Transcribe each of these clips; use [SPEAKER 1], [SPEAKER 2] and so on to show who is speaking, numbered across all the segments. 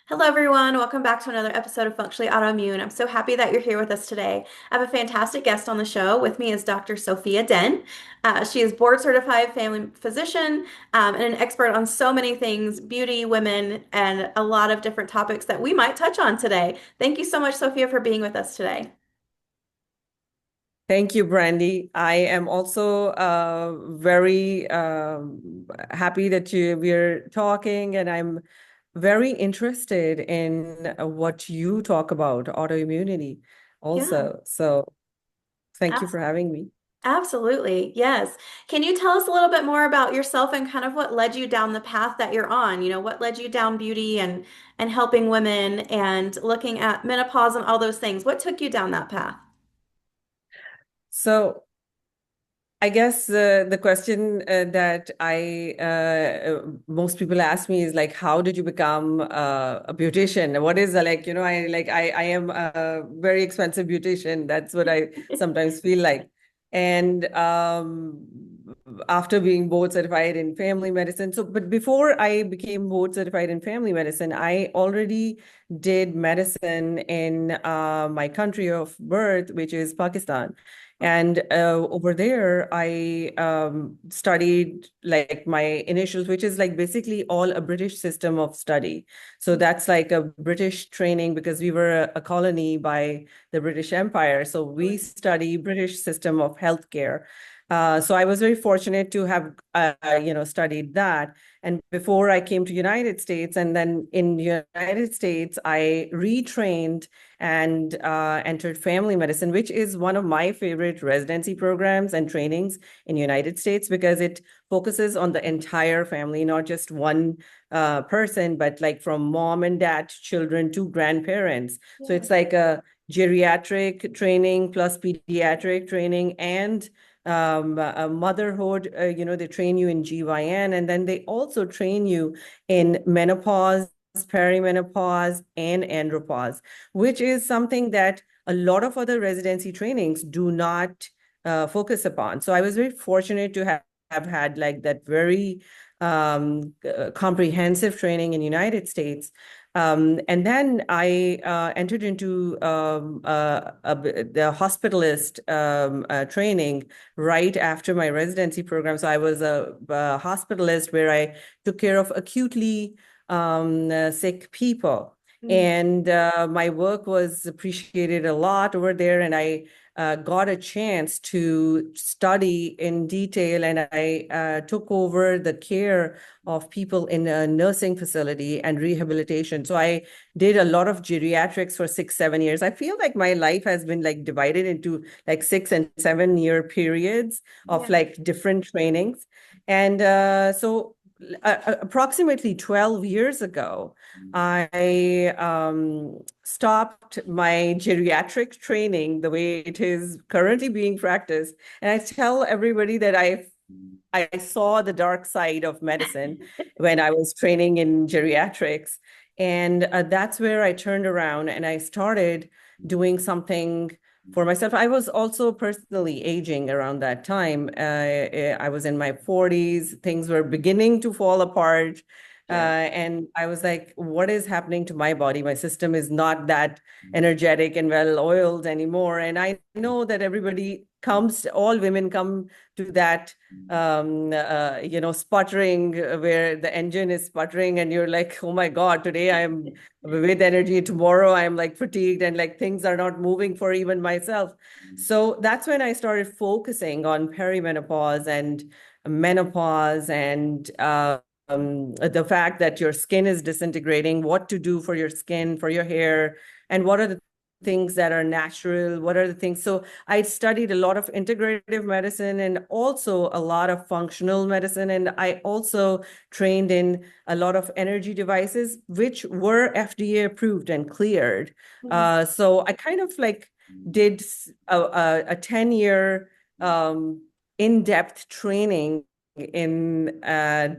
[SPEAKER 1] Hello, everyone. Welcome back to another episode of Functionally Autoimmune. I'm so happy that you're here with us today. I have a fantastic guest on the show. With me is Dr. Sophia Dinn. She is board certified family physician and an expert on so many things, beauty, women, and a lot of different topics that we might touch on today. Thank you so much, Sophia, for being with us today.
[SPEAKER 2] Thank you, Brandi. I am also very happy that we're talking, and I'm very interested in what you talk about, autoimmunity
[SPEAKER 1] Yeah,
[SPEAKER 2] also. So thank you for
[SPEAKER 1] abs-
[SPEAKER 2] having me.
[SPEAKER 1] absolutely. Yes. Can you tell us a little bit more about yourself and kind of what led you down the path that you're on? What led you down beauty and helping women and looking at menopause and all those things? What took you down that path?
[SPEAKER 2] So I guess the question that I most people ask me is like, how did you become a beautician? What is like, I am a very expensive beautician. That's what I sometimes feel like. And after being board certified in family medicine, but before I became board certified in family medicine, I already did medicine in my country of birth, which is Pakistan. And over there, I studied like my initials, which is like basically all a British system of study. So that's like a British training because we were a colony by the British Empire. So we study British system of healthcare. So I was very fortunate to have, studied that. And before I came to United States, and then in United States, I retrained and entered family medicine, which is one of my favorite residency programs and trainings in United States because it focuses on the entire family, not just one person, but like from mom and dad, children to grandparents. So
[SPEAKER 1] Yeah.
[SPEAKER 2] it's like a geriatric training plus pediatric training and motherhood. They train you in GYN, and then they also train you in menopause, perimenopause, and andropause, which is something that a lot of other residency trainings do not focus upon. So I was very fortunate to have had like that very comprehensive training in United States. And then I entered into the hospitalist training right after my residency program. So I was a hospitalist where I took care of acutely sick people.
[SPEAKER 1] Mm.
[SPEAKER 2] And my work was appreciated a lot over there. And I got a chance to study in detail. And I took over the care of people in a nursing facility and rehabilitation. So I did a lot of geriatrics for 6, 7 years. I feel like my life has been like divided into like 6 and 7 year periods of
[SPEAKER 1] Yeah.
[SPEAKER 2] like different trainings. And approximately 12 years ago, I stopped my geriatric training the way it is currently being practiced. And I tell everybody that I saw the dark side of medicine when I was training in geriatrics. And that's where I turned around and I started doing something for myself. I was also personally aging around that time. I was in my 40s, things were beginning to fall apart.
[SPEAKER 1] Yeah.
[SPEAKER 2] And I was like, what is happening to my body? My system is not that energetic and well oiled anymore. And I know that all women come to that sputtering where the engine is sputtering and you're like, oh my God, today I'm with energy. Tomorrow I'm like fatigued and like things are not moving for even myself. So that's when I started focusing on perimenopause and menopause and the fact that your skin is disintegrating, what to do for your skin, for your hair, and what are the things that are natural, what are the things. So I studied a lot of integrative medicine and also a lot of functional medicine. And I also trained in a lot of energy devices, which were FDA approved and cleared.
[SPEAKER 1] Mhm.
[SPEAKER 2] So I kind of like did a 10-year in-depth training in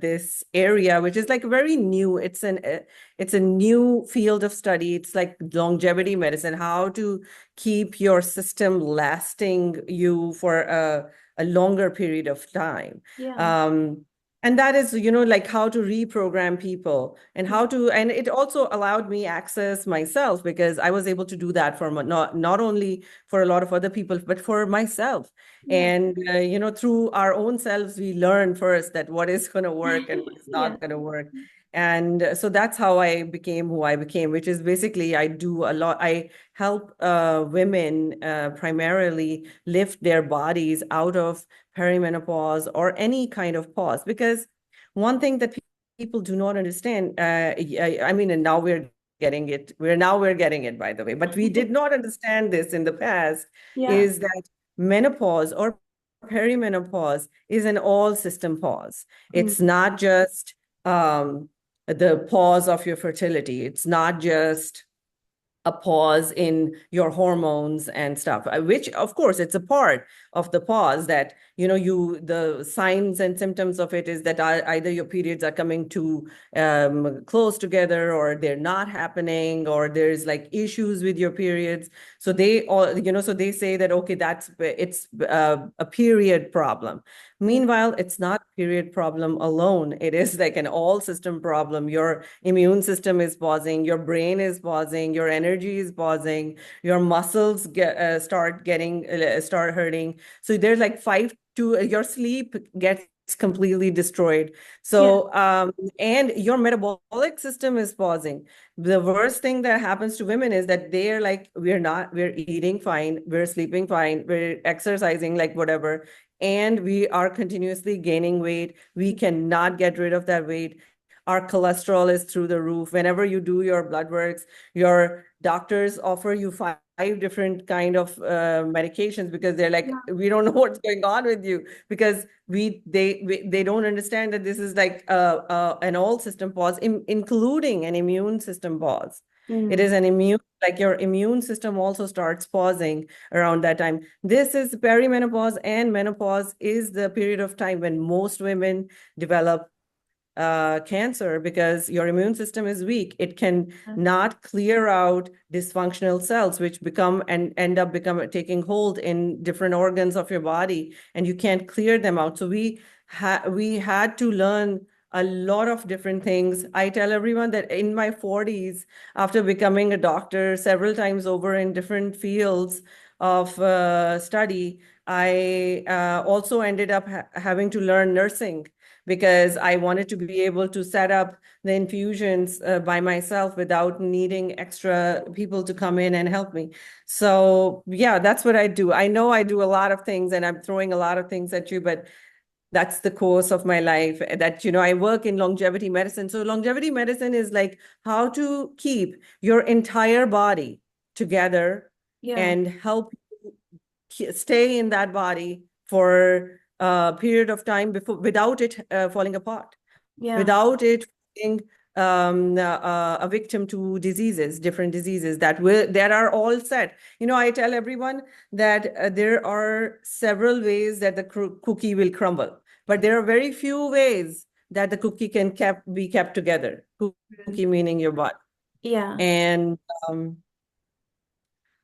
[SPEAKER 2] this area, which is like very new. It's a new field of study. It's like longevity medicine, how to keep your system lasting you for a longer period of time.
[SPEAKER 1] Yeah.
[SPEAKER 2] Um, And that is, like how to reprogram people and how to, and it also allowed me access myself because I was able to do that for not only for a lot of other people, but for myself.
[SPEAKER 1] Yeah.
[SPEAKER 2] And, through our own selves, we learn first that what is going to work and what is
[SPEAKER 1] Yeah.
[SPEAKER 2] not going to work. And so that's how I became who I became, which is basically I do a lot. I help women primarily lift their bodies out of perimenopause or any kind of pause. Because one thing that people do not understand, I mean, and now we're getting it, we're getting it, by the way, but we did not understand this in the past,
[SPEAKER 1] Yeah.
[SPEAKER 2] is that menopause or perimenopause is an all system pause.
[SPEAKER 1] Mm.
[SPEAKER 2] It's not just the pause of your fertility. It's not just a pause in your hormones and stuff, which of course it's a part of the pause that, the signs and symptoms of it is that either your periods are coming too close together or they're not happening or there's like issues with your periods. So they all, so they say that, okay, it's a period problem.
[SPEAKER 1] Mm.
[SPEAKER 2] Meanwhile, it's not a period problem alone. It is like an all system problem. Your immune system is pausing, your brain is pausing, your energy is pausing, your muscles start hurting. So there's like your sleep gets completely destroyed.
[SPEAKER 1] Yeah.
[SPEAKER 2] So and your metabolic system is pausing. The worst thing that happens to women is that they're like, we're eating fine, we're sleeping fine, we're exercising like whatever, and we are continuously gaining weight. We cannot get rid of that weight. Our cholesterol is through the roof. Whenever you do your blood works, your doctors offer you five different kind of medications because they're like,
[SPEAKER 1] Yeah.
[SPEAKER 2] we don't know what's going on with you, because they don't understand that this is like an all system pause, including an immune system pause. It
[SPEAKER 1] Mm.
[SPEAKER 2] is an immune, like your immune system also starts pausing around that time. This is perimenopause, and menopause is the period of time when most women develop cancer because your immune system is weak. It can not clear out dysfunctional cells, which become and end up become taking hold in different organs of your body, and you can't clear them out. So we had to learn a lot of different things. I tell everyone that in my 40s, after becoming a doctor several times over in different fields of study, I also ended up having to learn nursing because I wanted to be able to set up the infusions by myself without needing extra people to come in and help me. So, yeah, that's what I do. I know I do a lot of things and I'm throwing a lot of things at you, but that's the course of my life that, I work in longevity medicine. So, longevity medicine is like how to keep your entire body together
[SPEAKER 1] Yeah.
[SPEAKER 2] and help stay in that body for a period of time before without it falling apart,
[SPEAKER 1] Yeah.
[SPEAKER 2] without it being a victim to different diseases that are all set. I tell everyone that there are several ways that the cookie will crumble, but there are very few ways that the cookie can be kept together. Cookie meaning your body.
[SPEAKER 1] Yeah.
[SPEAKER 2] And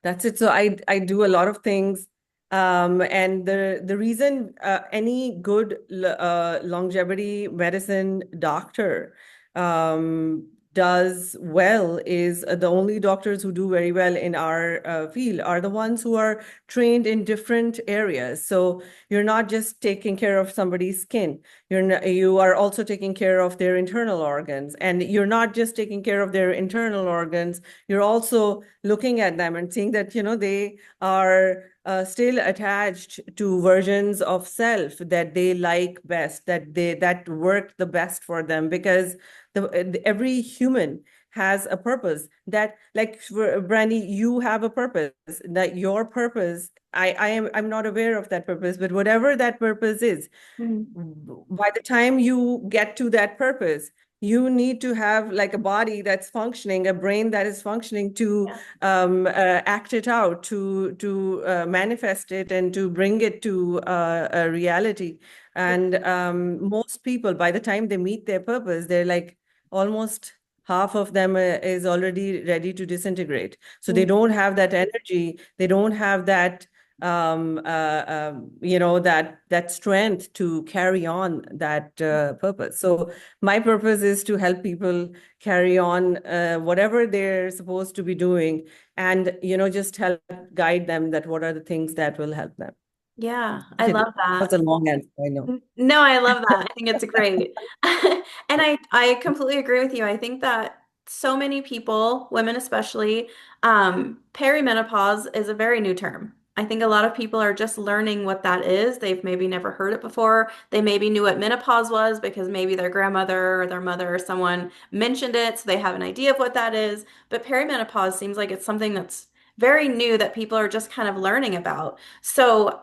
[SPEAKER 2] that's it. So I do a lot of things. And the reason any good longevity medicine doctor does well is the only doctors who do very well in our field are the ones who are trained in different areas. So you're not just taking care of somebody's skin. You are also taking care of their internal organs. And you're not just taking care of their internal organs, you're also looking at them and seeing that, they are still attached to versions of self that they like best, that work the best for them, because every human has a purpose that, like, Brandi, you have a purpose, that your purpose, I'm not aware of that purpose, but whatever that purpose is,
[SPEAKER 1] Mm.
[SPEAKER 2] by the time you get to that purpose, you need to have like a body that's functioning, a brain that is functioning to
[SPEAKER 1] Yeah.
[SPEAKER 2] act it out, to manifest it, and to bring it to a reality.
[SPEAKER 1] Yeah.
[SPEAKER 2] And most people, by the time they meet their purpose, they're like almost half of them is already ready to disintegrate. So they
[SPEAKER 1] Mm.
[SPEAKER 2] don't have that energy. They don't have that that strength to carry on that purpose. So my purpose is to help people carry on whatever they're supposed to be doing, and just help guide them that what are the things that will help them.
[SPEAKER 1] Yeah, I
[SPEAKER 2] Okay, that
[SPEAKER 1] love
[SPEAKER 2] was
[SPEAKER 1] that.
[SPEAKER 2] a long answer, I know.
[SPEAKER 1] No, I love that. I think it's great. And I completely agree with you. I think that so many people, women especially, perimenopause is a very new term. I think a lot of people are just learning what that is. They've maybe never heard it before. They maybe knew what menopause was because maybe their grandmother or their mother or someone mentioned it, so they have an idea of what that is. But perimenopause seems like it's something that's very new that people are just kind of learning about. So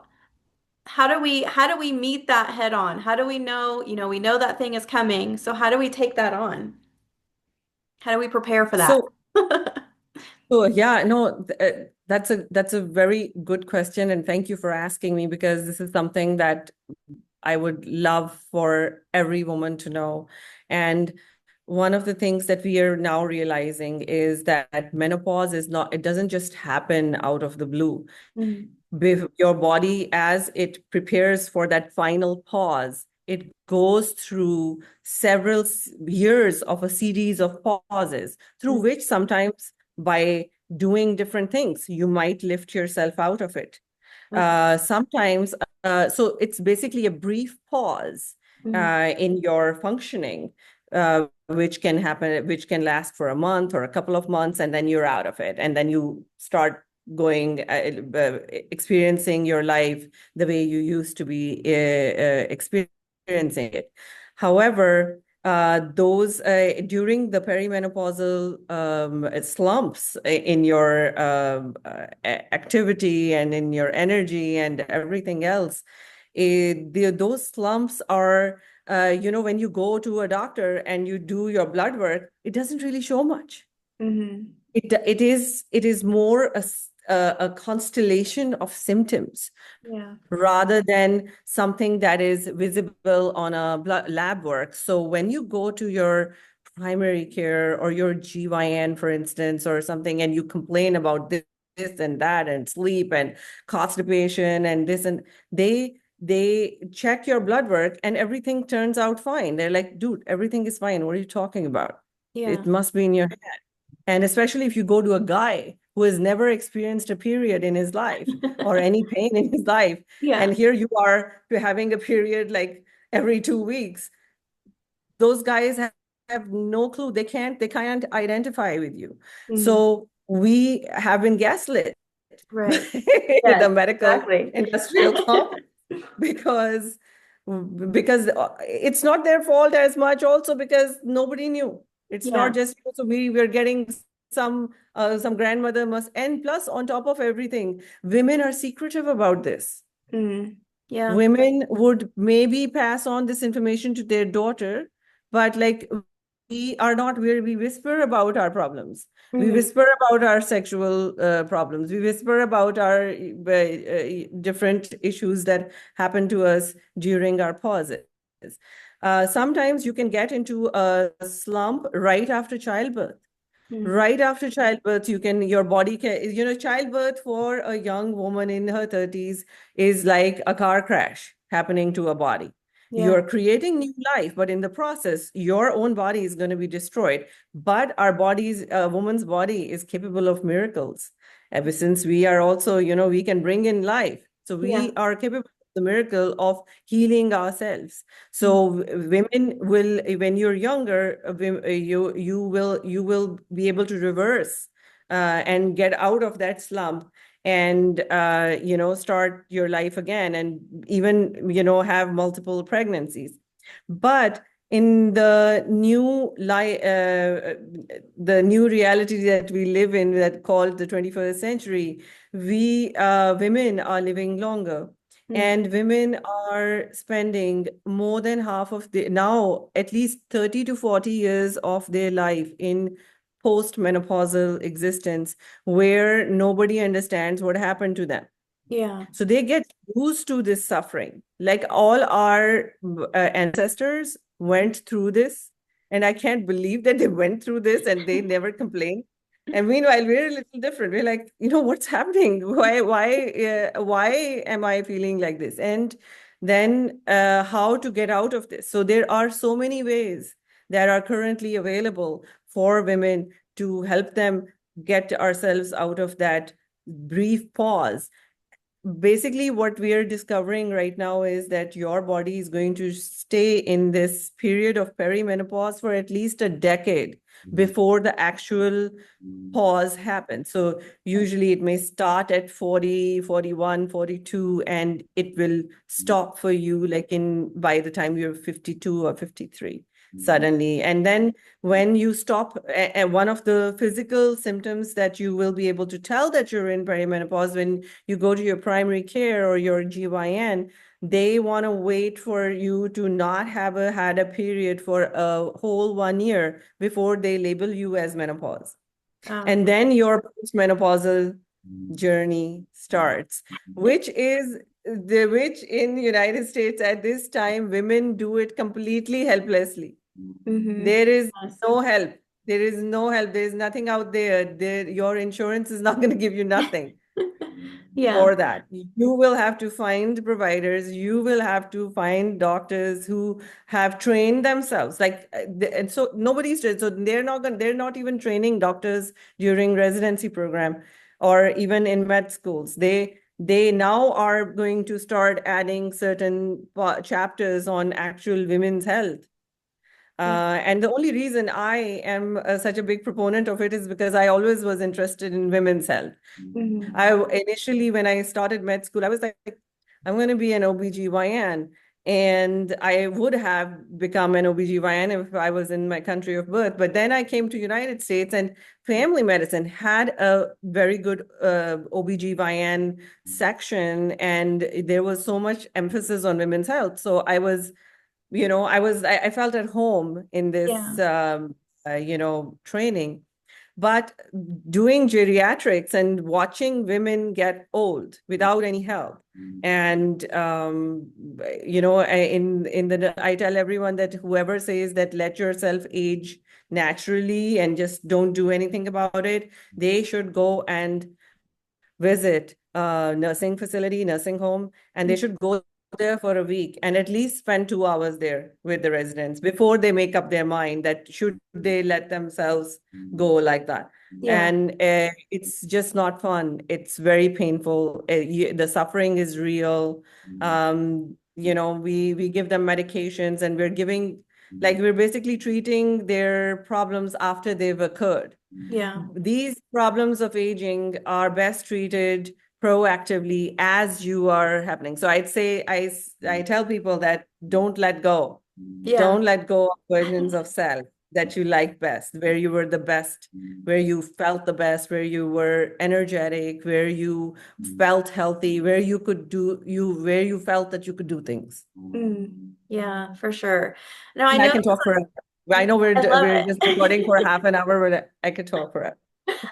[SPEAKER 1] how do we meet that head on? How do we know, we know that thing is coming. So how do we take that on? How do we prepare for that?
[SPEAKER 2] So yeah, no, that's a very good question, and thank you for asking me, because this is something that I would love for every woman to know. And one of the things that we are now realizing is that menopause is not, it doesn't just happen out of the blue.
[SPEAKER 1] Mm,
[SPEAKER 2] Your body, as it prepares for that final pause, it goes through several years of a series of pauses, through
[SPEAKER 1] mm,
[SPEAKER 2] which sometimes by doing different things, you might lift yourself out of it.
[SPEAKER 1] okay.
[SPEAKER 2] Sometimes, so it's basically a brief pause
[SPEAKER 1] Mm,
[SPEAKER 2] in your functioning, which can happen, which can last for a month or a couple of months, and then you're out of it. And then you start going, experiencing your life the way you used to be experiencing it. However, those during the perimenopausal slumps in your activity and in your energy and everything else, those slumps are, when you go to a doctor and you do your blood work, it doesn't really show much.
[SPEAKER 1] mhm.
[SPEAKER 2] It is more a constellation of symptoms
[SPEAKER 1] Yeah.
[SPEAKER 2] rather than something that is visible on a lab work. So when you go to your primary care or your GYN, for instance, or something, and you complain about this and that and sleep and constipation and this, and they check your blood work and everything turns out fine. They're like, dude, everything is fine. What are you talking about?
[SPEAKER 1] Yeah.
[SPEAKER 2] It must be in your head. And especially if you go to a guy who has never experienced a period in his life or any pain in his life,
[SPEAKER 1] Yeah.
[SPEAKER 2] and here you are having a period like every 2 weeks, those guys have no clue. They can't identify with you.
[SPEAKER 1] Mm,
[SPEAKER 2] So we have been gaslit
[SPEAKER 1] right.
[SPEAKER 2] in the
[SPEAKER 1] Yes,
[SPEAKER 2] medical
[SPEAKER 1] exactly.
[SPEAKER 2] industrial complex, because it's not their fault as much, also because nobody knew. It's not
[SPEAKER 1] Yeah.
[SPEAKER 2] just, so we're getting some grandmother must, and plus on top of everything, women are secretive about this.
[SPEAKER 1] Mm, yeah.
[SPEAKER 2] Women would maybe pass on this information to their daughter, but like, we are not where we whisper about our problems. We
[SPEAKER 1] Mhm.
[SPEAKER 2] whisper about our sexual problems. We whisper about our different issues that happen to us during our pauses. Sometimes you can get into a slump right after childbirth.
[SPEAKER 1] Mm,
[SPEAKER 2] Right after childbirth, your body can, childbirth for a young woman in her 30s is like a car crash happening to a body.
[SPEAKER 1] yeah.
[SPEAKER 2] You're creating new life, but in the process, your own body is going to be destroyed. But a woman's body is capable of miracles. Ever since we are also, we can bring in life. So
[SPEAKER 1] Yeah.
[SPEAKER 2] we are capable of the miracle of healing ourselves.
[SPEAKER 1] Mm,
[SPEAKER 2] So women will, when you're younger, you will be able to reverse and get out of that slump, and start your life again, and even have multiple pregnancies. But in the new reality that we live in, that called the 21st century, we women are living longer.
[SPEAKER 1] mm,
[SPEAKER 2] And women are spending more than half of now at least 30 to 40 years of their life in post-menopausal existence, where nobody understands what happened to them.
[SPEAKER 1] yeah.
[SPEAKER 2] So they get used to this suffering. Like all our ancestors went through this. And I can't believe that they went through this and they never complained. And meanwhile, we're a little different. We're like, what's happening? Why am I feeling like this? And then how to get out of this? So there are so many ways that are currently available for women to help them get ourselves out of that brief pause. Basically, what we are discovering right now is that your body is going to stay in this period of perimenopause for at least a decade before the actual pause happens. So usually it may start at 40, 41, 42, and it will stop for you like in by the time you're 52 or 53 suddenly. And then when you stop, one of the physical symptoms that you will be able to tell that you're in perimenopause when you go to your primary care or your GYN, they want to wait for you to not have had a period for a whole 1 year before they label you as menopause.
[SPEAKER 1] Oh,
[SPEAKER 2] And then your postmenopausal journey starts, which in the United States at this time, women do it completely helplessly.
[SPEAKER 1] mm-hmm.
[SPEAKER 2] There is
[SPEAKER 1] Yes.
[SPEAKER 2] no help. There is no help. There is nothing out there. Your insurance is not going to give you nothing
[SPEAKER 1] Yeah.
[SPEAKER 2] for that. You will have to find providers. You will have to find doctors who have trained themselves. And so nobody's trained. So they're not even training doctors during residency program or even in med schools. They now are going to start adding certain chapters on actual women's health.
[SPEAKER 1] Yeah.
[SPEAKER 2] And the only reason I am such a big proponent of it is because I always was interested in women's health.
[SPEAKER 1] Mm-hmm.
[SPEAKER 2] I initially, when I started med school, I was like, I'm going to be an OBGYN. And I would have become an OBGYN if I was in my country of birth. But then I came to United States and family medicine had a very good OBGYN section. And there was so much emphasis on women's health. So I felt at home in
[SPEAKER 1] Yeah.
[SPEAKER 2] this, training. But doing geriatrics and watching women get old without any help, and I tell everyone that whoever says that let yourself age naturally and just don't do anything about it, they should go and visit a nursing facility, nursing home, and they should go there for a week and at least spend 2 hours there with the residents before they make up their mind that should they let themselves go like that.
[SPEAKER 1] Yeah.
[SPEAKER 2] And it's just not fun. It's very painful. The suffering is real. We give them medications and we're basically treating their problems after they've occurred.
[SPEAKER 1] Yeah.
[SPEAKER 2] These problems of aging are best treated proactively as you are happening. So I'd say I tell people that don't let go.
[SPEAKER 1] Yeah.
[SPEAKER 2] Don't let go of versions of self that you like best, where you were the best, where you felt the best, where you were energetic, where you felt healthy, where you felt that you could do things.
[SPEAKER 1] Mm. Yeah, for sure. No, I
[SPEAKER 2] And I
[SPEAKER 1] know.
[SPEAKER 2] can talk for I know
[SPEAKER 1] I love
[SPEAKER 2] we're just
[SPEAKER 1] it.
[SPEAKER 2] recording for half an hour, but I could talk for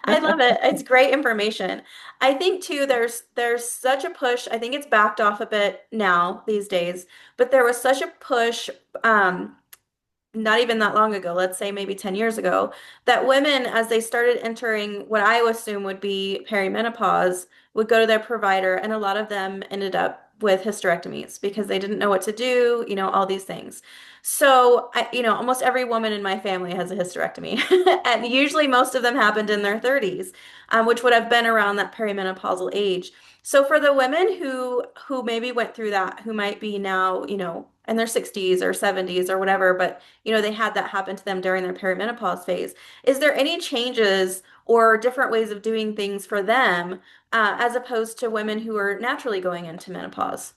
[SPEAKER 1] I love it. It's great information. I think too, there's such a push. I think it's backed off a bit now these days, but there was such a push not even that long ago, let's say maybe 10 years ago, that women, as they started entering what I assume would be perimenopause, would go to their provider, and a lot of them ended up with hysterectomies because they didn't know what to do, all these things. So, almost every woman in my family has a hysterectomy, and usually most of them happened in their 30s, which would have been around that perimenopausal age. So for the women who maybe went through that, who might be now, in their 60s or 70s or whatever, but they had that happen to them during their perimenopause phase. Is there any changes or different ways of doing things for them, as opposed to women who are naturally going into menopause?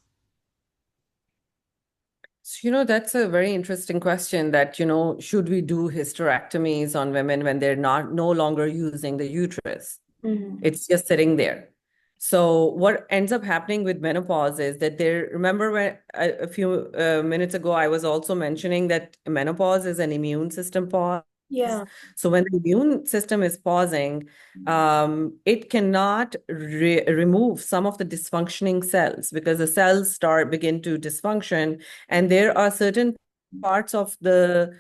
[SPEAKER 2] So, that's a very interesting question that, should we do hysterectomies on women when they're not no longer using the uterus?
[SPEAKER 1] Hmm.
[SPEAKER 2] It's just sitting there. So what ends up happening with menopause is that remember when a few minutes ago, I was also mentioning that menopause is an immune system pause.
[SPEAKER 1] Yeah.
[SPEAKER 2] So when the immune system is pausing, it cannot remove some of the dysfunctioning cells because the cells begin to dysfunction, and there are certain parts of the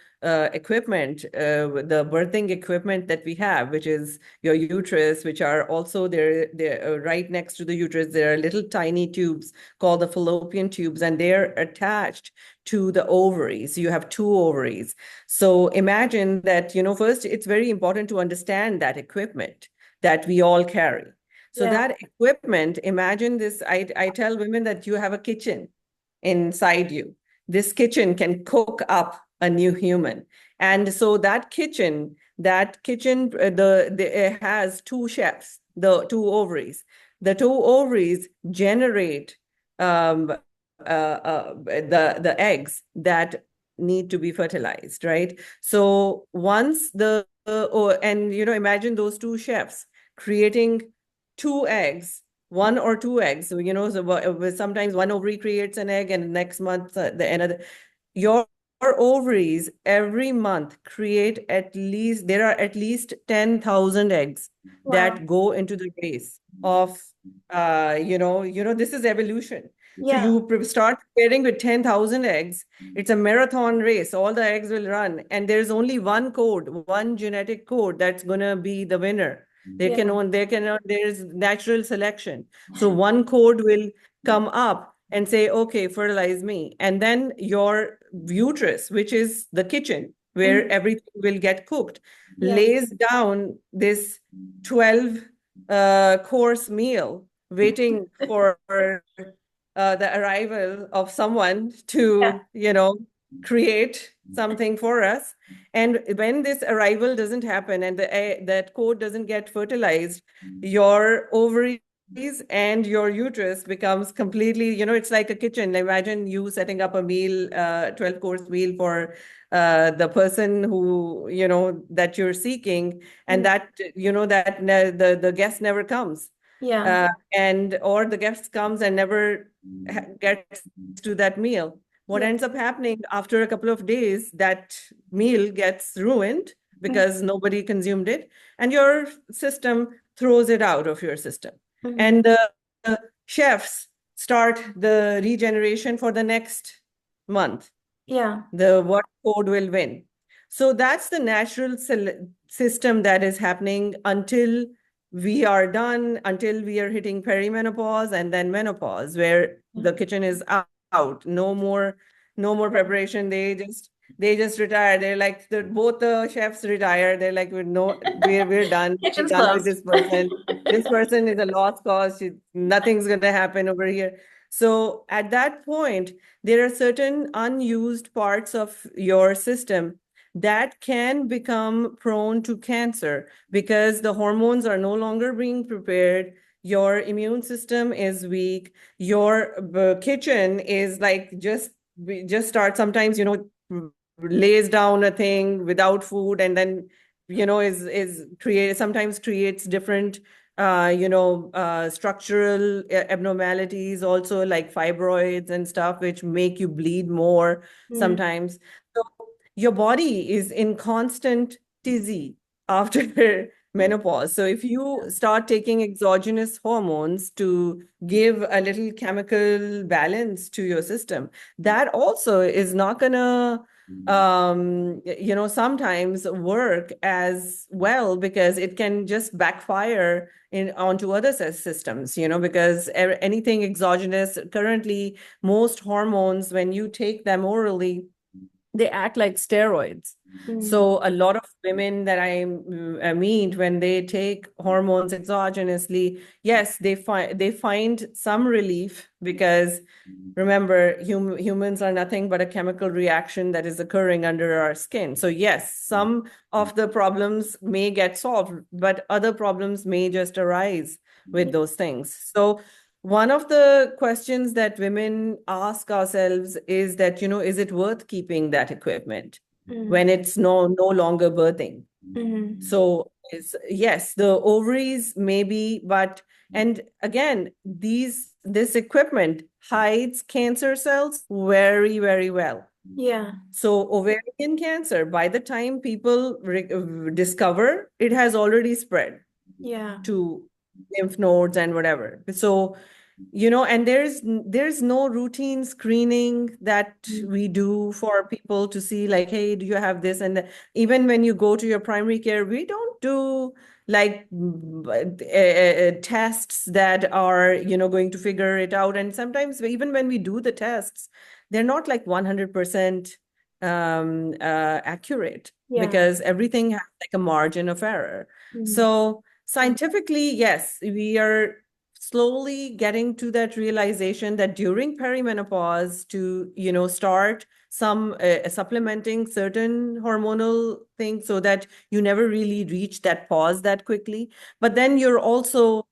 [SPEAKER 2] equipment, the birthing equipment that we have, which is your uterus, which are also there, they're right next to the uterus. There are little tiny tubes called the fallopian tubes, and they're attached to the ovaries. You have two ovaries. So imagine that, first, it's very important to understand that equipment that we all carry. So
[SPEAKER 1] Yeah.
[SPEAKER 2] that equipment, imagine this, I tell women that you have a kitchen inside you. This kitchen can cook up a new human. And so it has two chefs, the two ovaries. The two ovaries generate the eggs that need to be fertilized, right? So once and imagine those two chefs creating two eggs, one or two eggs. So, sometimes one ovary creates an egg, and next month the another. Your ovaries every month create there are at least 10,000 eggs
[SPEAKER 1] Wow.
[SPEAKER 2] that go into the race of, this is evolution. So
[SPEAKER 1] Yeah.
[SPEAKER 2] you start preparing with 10,000 eggs. It's a marathon race. All the eggs will run, and there's only one code, one genetic code that's gonna be the winner.
[SPEAKER 1] Yeah.
[SPEAKER 2] There's natural selection. So one code will come up and say, okay, fertilize me. And then your uterus, which is the kitchen where
[SPEAKER 1] Mhm.
[SPEAKER 2] everything will get cooked,
[SPEAKER 1] Yeah.
[SPEAKER 2] lays down this 12 course meal waiting for the arrival of someone
[SPEAKER 1] Yeah.
[SPEAKER 2] to, create something for us. And when this arrival doesn't happen and that code doesn't get fertilized, your ovaries and your uterus becomes completely, it's like a kitchen. Imagine you setting up a meal, 12 course meal for the person who, that you're seeking, and
[SPEAKER 1] Mhm.
[SPEAKER 2] the guest never comes.
[SPEAKER 1] Yeah.
[SPEAKER 2] And or the guest comes and never gets to that meal. What
[SPEAKER 1] Yeah.
[SPEAKER 2] ends up happening after a couple of days, that meal gets ruined
[SPEAKER 1] Mhm.
[SPEAKER 2] because nobody consumed it, and your system throws it out of your system.
[SPEAKER 1] Mhm.
[SPEAKER 2] And the chefs start the regeneration for the next month.
[SPEAKER 1] Yeah.
[SPEAKER 2] The what code will win. So that's the natural system that is happening until we are done, until we are hitting perimenopause and then menopause, where the kitchen is out. No more
[SPEAKER 1] Yeah.
[SPEAKER 2] preparation. They just retire. They're like both the chefs retire. They're like, we're done. We're
[SPEAKER 1] Kitchen's
[SPEAKER 2] done with
[SPEAKER 1] closed.
[SPEAKER 2] this person. This person is a lost cause. Nothing's gonna happen over here. So at that point, there are certain unused parts of your system that can become prone to cancer because the hormones are no longer being prepared. Your immune system is weak. Your kitchen is like just start sometimes, lays down a thing without food, and then, is create sometimes creates different structural abnormalities also, like fibroids and stuff, which make you bleed more
[SPEAKER 1] Mm.
[SPEAKER 2] sometimes. So your body is in constant tizzy after menopause. So if you start taking exogenous hormones to give a little chemical balance to your system, that also is not gonna sometimes work as well, because it can just backfire onto other systems, because anything exogenous, currently most hormones, when you take them orally, they act like steroids.
[SPEAKER 1] Mm.
[SPEAKER 2] So a lot of women that I meet, when they take hormones exogenously, yes, they find some relief, because remember, humans are nothing but a chemical reaction that is occurring under our skin. So yes, some of the problems may get solved, but other problems may just arise with those things. So one of the questions that women ask ourselves is that, is it worth keeping that equipment
[SPEAKER 1] Mm.
[SPEAKER 2] when it's no longer birthing?
[SPEAKER 1] Mhm.
[SPEAKER 2] So yes, the ovaries maybe, but and again, this equipment hides cancer cells very, very well.
[SPEAKER 1] Yeah.
[SPEAKER 2] So ovarian cancer, by the time people discover, it has already spread
[SPEAKER 1] Yeah.
[SPEAKER 2] to lymph nodes and whatever. So And there's no routine screening that
[SPEAKER 1] Mm.
[SPEAKER 2] we do for people to see like, hey, do you have this? And even when you go to your primary care, we don't do like tests that are, going to figure it out. And sometimes even when we do the tests, they're not like 100% accurate
[SPEAKER 1] Yeah.
[SPEAKER 2] because everything has like a margin of error.
[SPEAKER 1] Mm.
[SPEAKER 2] So scientifically, yes, we are slowly getting to that realization that during perimenopause to start some supplementing certain hormonal things so that you never really reach that pause that quickly, but then you're also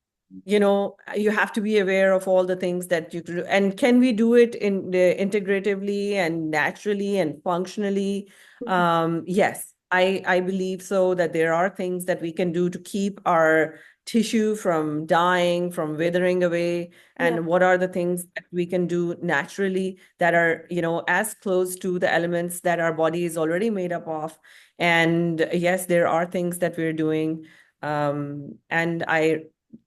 [SPEAKER 2] you have to be aware of all the things that you could do. And can we do it in integratively and naturally and functionally? Yes, I believe so, that there are things that we can do to keep our tissue from dying, from withering away,
[SPEAKER 1] Yeah.
[SPEAKER 2] and what are the things that we can do naturally that are, as close to the elements that our body is already made up of. And yes, there are things that we're doing. And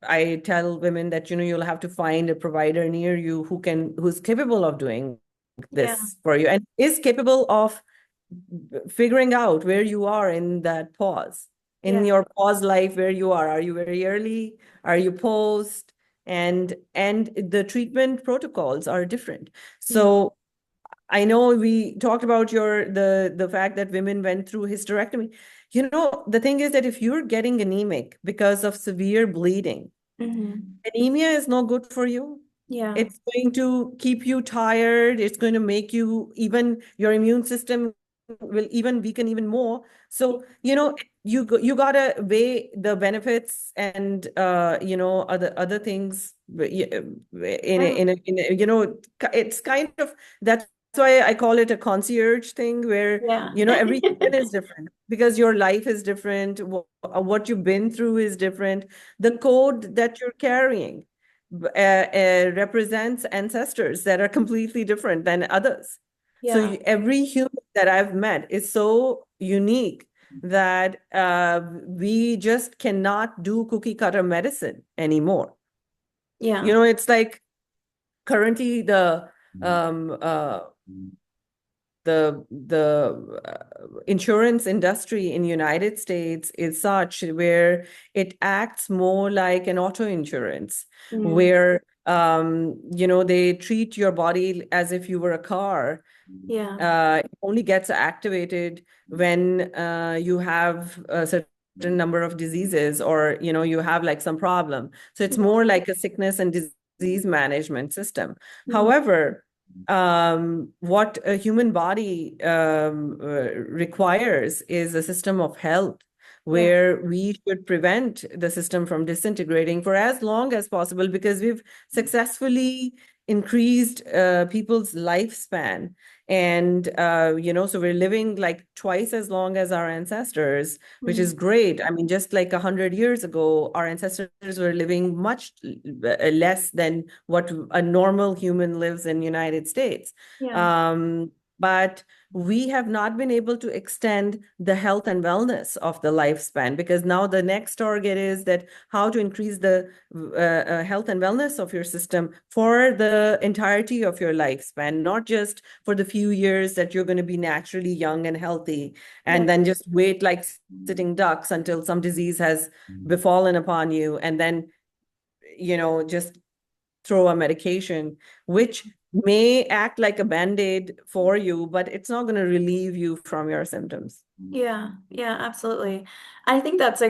[SPEAKER 2] I tell women that, you'll have to find a provider near you who's capable of doing
[SPEAKER 1] Yeah.
[SPEAKER 2] this for you and is capable of figuring out where you are in that pause, in
[SPEAKER 1] Yeah.
[SPEAKER 2] your pause life, where you are. Are you very early? Are you post? And the treatment protocols are different.
[SPEAKER 1] Mm.
[SPEAKER 2] So I know we talked about the fact that women went through hysterectomy. The thing is that if you're getting anemic because of severe bleeding,
[SPEAKER 1] Hmm.
[SPEAKER 2] anemia is no good for you.
[SPEAKER 1] Yeah.
[SPEAKER 2] It's going to keep you tired. It's going to make you, even your immune system will even weaken even more. So, you gotta weigh the benefits and other things
[SPEAKER 1] Yeah.
[SPEAKER 2] it's kind of, that's why I call it a concierge thing where,
[SPEAKER 1] Yeah.
[SPEAKER 2] every human is different because your life is different, what you've been through is different, the code that you're carrying represents ancestors that are completely different than others. So
[SPEAKER 1] Yeah.
[SPEAKER 2] every human that I've met is so unique that we just cannot do cookie cutter medicine anymore.
[SPEAKER 1] Yeah.
[SPEAKER 2] It's like currently um, uh, the insurance industry in United States is such where it acts more like an auto insurance,
[SPEAKER 1] Mm.
[SPEAKER 2] where they treat your body as if you were a car.
[SPEAKER 1] Yeah.
[SPEAKER 2] It only gets activated when you have a certain number of diseases, or you have like some problem. So it's
[SPEAKER 1] Yeah.
[SPEAKER 2] more like a sickness and disease management system.
[SPEAKER 1] Mhm.
[SPEAKER 2] However, what a human body requires is a system of health
[SPEAKER 1] Yeah.
[SPEAKER 2] where we should prevent the system from disintegrating for as long as possible, because we've successfully increased people's lifespan. And so we're living like twice as long as our ancestors, which
[SPEAKER 1] Mm.
[SPEAKER 2] is great. I mean, just like 100 years ago, our ancestors were living much less than what a normal human lives in United States.
[SPEAKER 1] Yeah.
[SPEAKER 2] But we have not been able to extend the health and wellness of the lifespan, because now the next target is that how to increase the health and wellness of your system for the entirety of your lifespan, not just for the few years that you're going to be naturally young and healthy,
[SPEAKER 1] Yeah.
[SPEAKER 2] and then just wait like sitting ducks until some disease has befallen upon you, and then just throw a medication, which may act like a band-aid for you, but it's not going to relieve you from your symptoms.
[SPEAKER 1] Yeah, yeah, absolutely. I think that's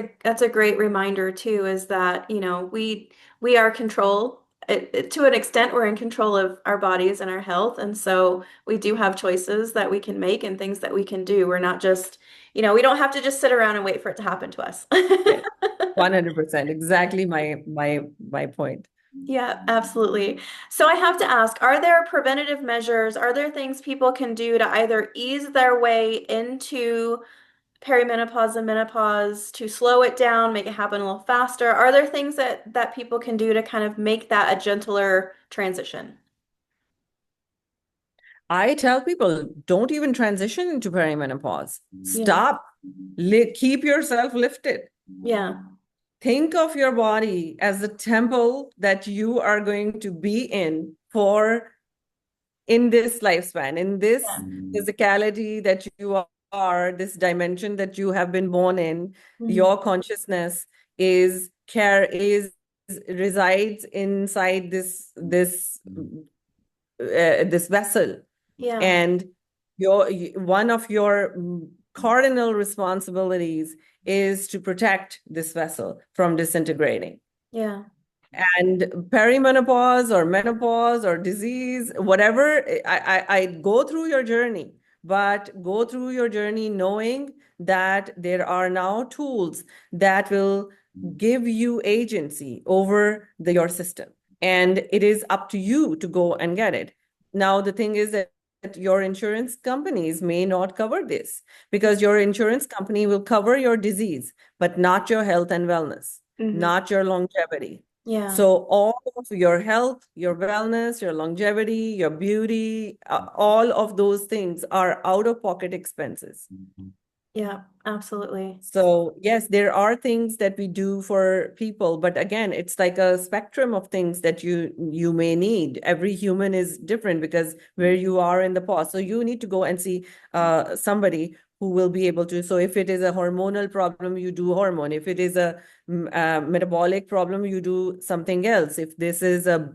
[SPEAKER 1] a great reminder too, is that, we are control to an extent, we're in control of our bodies and our health. And so we do have choices that we can make and things that we can do. We're not just, we don't have to just sit around and wait for it to happen to us.
[SPEAKER 2] Yeah, 100%. Exactly my point.
[SPEAKER 1] Yeah, absolutely. So I have to ask, are there preventative measures? Are there things people can do to either ease their way into perimenopause and menopause, to slow it down, make it happen a little faster? Are there things that people can do to kind of make that a gentler transition?
[SPEAKER 2] I tell people, don't even transition into perimenopause.
[SPEAKER 1] Yeah.
[SPEAKER 2] Stop. Keep yourself lifted.
[SPEAKER 1] Yeah.
[SPEAKER 2] think of your body as the temple that you are going to be in for in this lifespan, in this physicality that you are, this dimension that you have been born in.
[SPEAKER 1] Mhm.
[SPEAKER 2] Your consciousness is care is resides inside this vessel,
[SPEAKER 1] Yeah.
[SPEAKER 2] and your one of your cardinal responsibilities is to protect this vessel from disintegrating.
[SPEAKER 1] Yeah.
[SPEAKER 2] And perimenopause or menopause or disease, whatever, I go through your journey, but go through your journey knowing that there are now tools that will give you agency over your system. And it is up to you to go and get it. Now, the thing is that your insurance companies may not cover this, because your insurance company will cover your disease, but not your health and wellness,
[SPEAKER 1] Hmm.
[SPEAKER 2] not your longevity.
[SPEAKER 1] Yeah.
[SPEAKER 2] So all of your health, your wellness, your longevity, your beauty, all of those things are out-of-pocket expenses.
[SPEAKER 1] Yeah. Absolutely.
[SPEAKER 2] So yes, there are things that we do for people, but again, it's like a spectrum of things that you may need. Every human is different because where you are in the past. So you need to go and see somebody who will be able to. So if it is a hormonal problem, you do hormone. If it is a metabolic problem, you do something else. If this is a,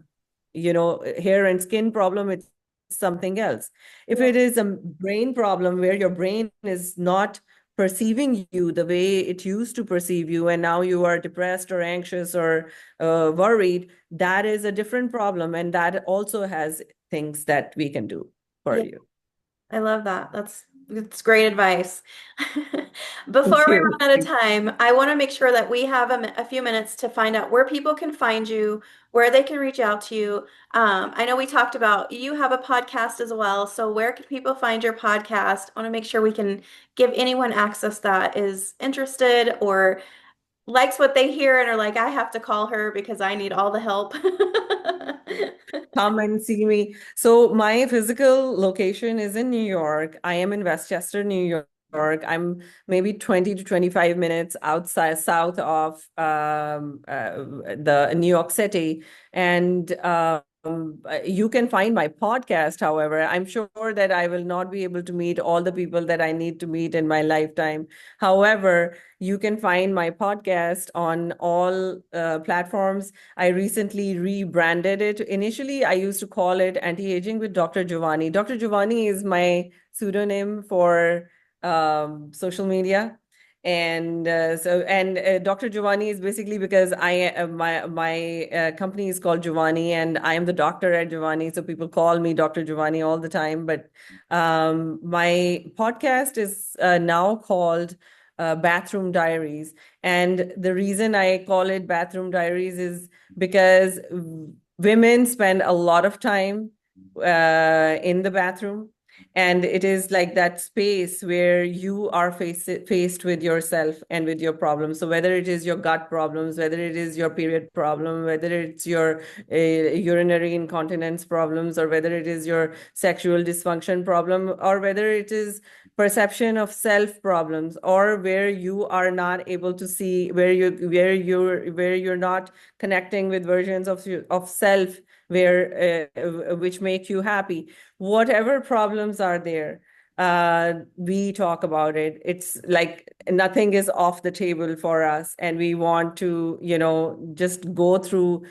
[SPEAKER 2] hair and skin problem, it's something else. If
[SPEAKER 1] Yeah.
[SPEAKER 2] it is a brain problem where your brain is not perceiving you the way it used to perceive you, and now you are depressed or anxious or worried, that is a different problem, and that also has things that we can do for
[SPEAKER 1] Yeah.
[SPEAKER 2] you.
[SPEAKER 1] I love that. That's great advice.
[SPEAKER 2] Thank
[SPEAKER 1] Before we
[SPEAKER 2] you.
[SPEAKER 1] run out of time, I want to make sure that we have a few minutes to find out where people can find you, where they can reach out to you. I know we talked about you have a podcast as well, so where can people find your podcast? I want to make sure we can give anyone access that is interested or likes what they hear and are like, I have to call her because I need all the help.
[SPEAKER 2] Come and see me. So my physical location is in New York. I am in Westchester, New York. I'm maybe 20 to 25 minutes outside south of the New York City. And you can find my podcast, however. I'm sure that I will not be able to meet all the people that I need to meet in my lifetime. However, you can find my podcast on all platforms. I recently rebranded it. Initially, I used to call it Anti-Aging with Dr. Giovanni. Dr. Giovanni is my pseudonym for social media. And Dr. Giovanni is basically because my company is called Giovanni, and I am the doctor at Giovanni, so people call me Dr. Giovanni all the time. But my podcast is now called Bathroom Diaries. And the reason I call it Bathroom Diaries is because women spend a lot of time in the bathroom. And it is like that space where you are faced with yourself and with your problems. So whether it is your gut problems, whether it is your period problem, whether it's your urinary incontinence problems, or whether it is your sexual dysfunction problem, or whether it is perception of self problems, or where you are not able to see, where you're not connecting with versions of self where which make you happy, whatever problems are there, we talk about it. It's like nothing is off the table for us, and we want to just go through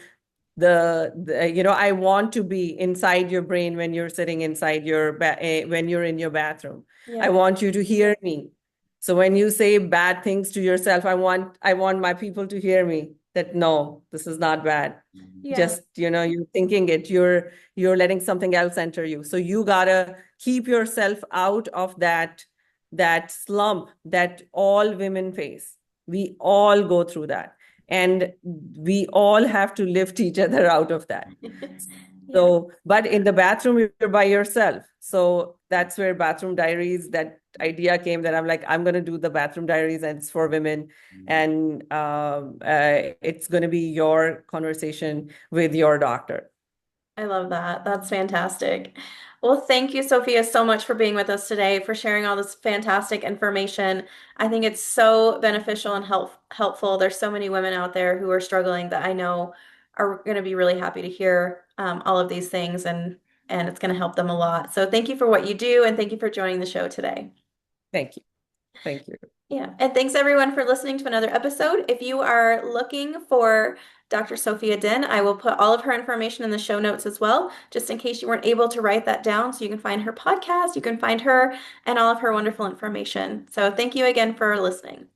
[SPEAKER 2] I want to be inside your brain when you're sitting inside when you're in your bathroom. I
[SPEAKER 1] Yeah.
[SPEAKER 2] want you to hear me. So when you say bad things to yourself, I want my people to hear me that no, this is not bad.
[SPEAKER 1] Yeah.
[SPEAKER 2] Just, you're thinking it, you're letting something else enter you. So you gotta keep yourself out of that slump that all women face. We all go through that. And we all have to lift each other out of that.
[SPEAKER 1] Yeah.
[SPEAKER 2] So, but in the bathroom, you're by yourself. So that's where Bathroom Diaries, that idea came, that I'm like, I'm going to do the Bathroom Diaries, and it's for women. And it's going to be your conversation with your doctor.
[SPEAKER 1] I love that. That's fantastic. Well, thank you, Sophia, so much for being with us today, for sharing all this fantastic information. I think it's so beneficial and helpful. There's so many women out there who are struggling that I know are going to be really happy to hear all of these things, and it's going to help them a lot. So thank you for what you do, and thank you for joining the show today.
[SPEAKER 2] Thank you. Thank you.
[SPEAKER 1] Yeah, and thanks everyone for listening to another episode. If you are looking for Dr. Sophia Dinn, I will put all of her information in the show notes as well, just in case you weren't able to write that down. So you can find her podcast, you can find her, and all of her wonderful information. So thank you again for listening.